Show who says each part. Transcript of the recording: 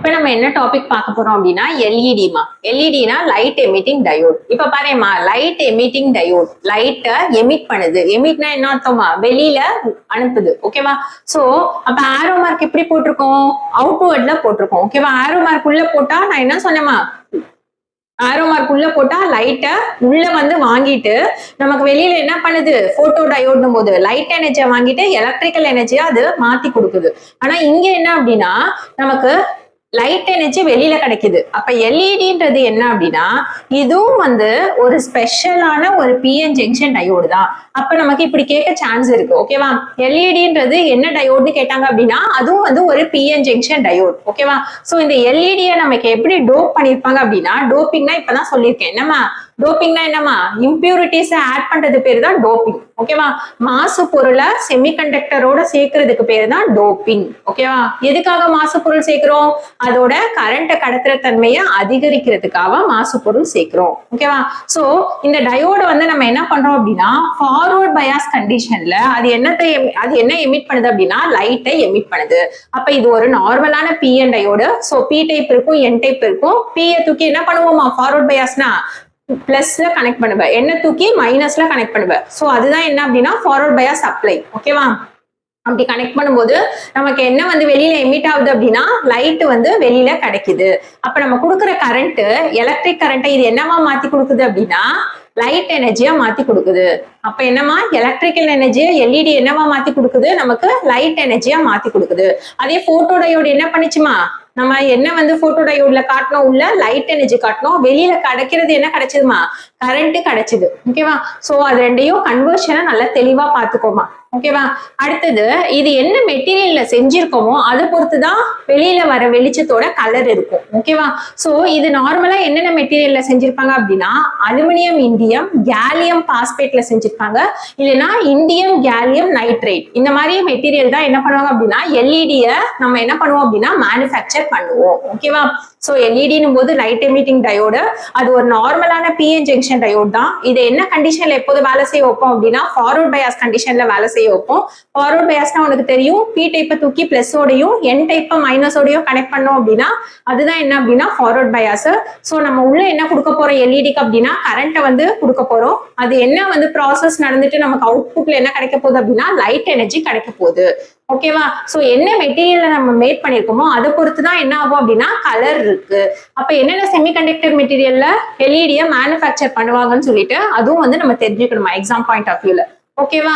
Speaker 1: இப்ப நம்ம என்ன டாபிக் பார்க்க போறோம் அப்படின்னா எல்இடிமா. எல்இடினா லைட் எமிட்டிங் டயோட். இப்ப பாருமா, லைட் எமிட்டிங் டயோட் லைட்டை எமிட் பண்ணுது. எமிட்னா என்ன அர்த்தமா? வெளியில அனுப்புது. ஓகேவா? சோ அப்ப ஆரோ மார்க் எப்படி போட்டிருக்கோம்? அவுட்வர்ட்ல போட்டிருக்கோம். ஓகேவா? ஆரோ மார்க் உள்ள போட்டா நான் என்ன சொன்னேமா, ஆரோ மார்க் உள்ள போட்டா லைட்டை உள்ள வந்து வாங்கிட்டு நமக்கு வெளியில என்ன பண்ணுது? போட்டோ டயோட்னும் போது லைட் எனர்ஜியை வாங்கிட்டு எலக்ட்ரிக்கல் எனர்ஜியா அது மாத்தி கொடுக்குது. ஆனா இங்க என்ன அப்படின்னா நமக்கு லைட் எனர்ஜி வெளியில கிடைக்குது. அப்ப எல்இடின்றது என்ன அப்படின்னா இதுவும் வந்து ஒரு ஸ்பெஷலான ஒரு பிஎன் ஜங்ஷன் டயோடு தான். அப்ப நமக்கு இப்படி கேட்க சான்ஸ் இருக்கு. ஓகேவா? எல்இடின்றது என்ன டயோட்னு கேட்டாங்க அப்படின்னா அதுவும் வந்து ஒரு பிஎன் ஜங்ஷன் டயோட். ஓகேவா? சோ இந்த எல்இடியை நமக்கு எப்படி டோப் பண்ணிருப்பாங்க அப்படின்னா, டோப்பிங்னா இப்பதான் சொல்லியிருக்கேன். என்னமா டோப்பிங்னா என்னமா? இம்பியூரிட்டிஸ் ஆட் பண்றது பேரு தான் டோப்பிங். ஓகேவா? மாசு பொருளை செமிகண்டக்டரோட சேர்க்கறதுக்கு பேரு தான் டோப்பிங். ஓகேவா? எதுக்காக மாசு பொருள் சேர்க்கிறோம்? அதோட கரண்ட் கடத்துற தன்மையை அதிகரிக்கிறதுக்காக மாசு பொருள் சேர்க்கிறோம். ஓகேவா? சோ இந்த டயோட வந்து நம்ம என்ன பண்றோம் அப்படின்னா ஃபார்வர்ட் பயாஸ் கண்டிஷன்ல அது என்ன எமிட் பண்ணுது அப்படின்னா லைட்டை எமிட் பண்ணுது. அப்ப இது ஒரு நார்மலான PN diode. So P type இருக்கும், என் டைப் இருக்கும். பிஏ தூக்கி என்ன பண்ணுவோமா? ஃபார்வர்ட் பயாஸ்னா பிளஸ்ல கனெக்ட் பண்ணுவேன், என்ன தூக்கி மைனஸ்ல கனெக்ட் பண்ணுவேன். சோ அதுதான் என்ன அப்படின்னா ஃபார்வர்ட் பயாஸ் சப்ளை. ஓகேவா? அப்படி கனெக்ட் பண்ணும்போது நமக்கு என்ன வந்து வெளியில எமிட் ஆகுது அப்படின்னா லைட் வந்து வெளியில கிடைக்குது. அப்ப நம்ம கொடுக்குற கரண்ட் எலக்ட்ரிக் கரண்ட்டை இது என்னவா மாத்தி கொடுக்குது அப்படின்னா லைட் எனர்ஜியா மாத்தி கொடுக்குது. அப்ப என்னமா எலக்ட்ரிக்கல் எனர்ஜியை எல்இடி என்னவா மாத்தி கொடுக்குது? நமக்கு லைட் எனர்ஜியா மாத்தி கொடுக்குது. அதே போட்டோ டயோடு என்ன பண்ணுச்சுமா? நம்ம என்ன வந்து போட்டோ டயோட்ல காட்டணும், உள்ள லைட் எனர்ஜி காட்டணும், வெளியில கிடைக்கிறது என்ன கிடைச்சதுமா? கரண்ட் கிடைச்சது. ஓகேவா? சோ அது ரெண்டையும் கன்வர்ஷனை நல்லா தெளிவா பாத்துக்கோமா. ஓகேவா? அடுத்தது இது என்ன மெட்டீரியல்ல செஞ்சிருக்கோமோ அதை பொறுத்துதான் வெளியில வர வெளிச்சத்தோட கலர் இருக்கும். ஓகேவா? சோ இது நார்மலா என்னென்ன மெட்டீரியல்ல செஞ்சிருப்பாங்க அப்படின்னா அலுமினியம் இண்டியம் கேலியம் பாஸ்பேட்ல செஞ்சிருப்பாங்க, இல்லைன்னா இண்டியம் கேலியம் நைட்ரேட். இந்த மாதிரி மெட்டீரியல் தான் என்ன பண்ணுவாங்க அப்படின்னா எல்இடிய நம்ம என்ன பண்ணுவோம் அப்படின்னா மேனுஃபேக்சர் பண்ணுவோம். ஓகேவா? சோ எல்இடினும் போது லைட் எமிட்டிங் டயோடு, அது ஒரு நார்மலான பிஎன் ஜங்ஷன் டயோட் தான். இது என்ன கண்டிஷன்ல எப்போது வேலை செய்ய வைப்போம் அப்படின்னா ஃபார்வர்ட் பயாஸ் கண்டிஷன்ல வேலை செய்ய வைப்போம். ஃபார்வர்ட் பயாஸ்னா உனக்கு தெரியும், பி டைப்பை தூக்கி பிளஸோடையும் என் டைப்பை மைனஸோடையும் கனெக்ட் பண்ணோம் அப்படின்னா அதுதான் என்ன அப்படின்னா ஃபார்வர்ட் பயாஸ். சோ நம்ம உள்ள என்ன கொடுக்க போறோம் எல்இடிக்கு அப்படின்னா கரண்ட்டை வந்து கொடுக்க போறோம். அது என்ன வந்து ப்ராசஸ் நடந்துட்டு நமக்கு அவுட்புட்ல என்ன கிடைக்க போகுது அப்படின்னா லைட் எனர்ஜி கிடைக்க போகுது. ஓகேவா? சோ என்ன மெட்டீரியல்ல நம்ம மேட் பண்ணிருக்கோமோ அதை பொறுத்து தான் என்ன ஆகும் அப்படின்னா கலர் இருக்கு. அப்ப என்னென்ன செமிகண்டக்டர் மெட்டீரியல்ல எல்இடியை மேனுஃபேக்சர் பண்ணுவாங்கன்னு சொல்லிட்டு அதுவும் வந்து நம்ம தெரிஞ்சுக்கணுமா எக்ஸாம் பாயிண்ட் ஆஃப் வியூல. ஓகேவா?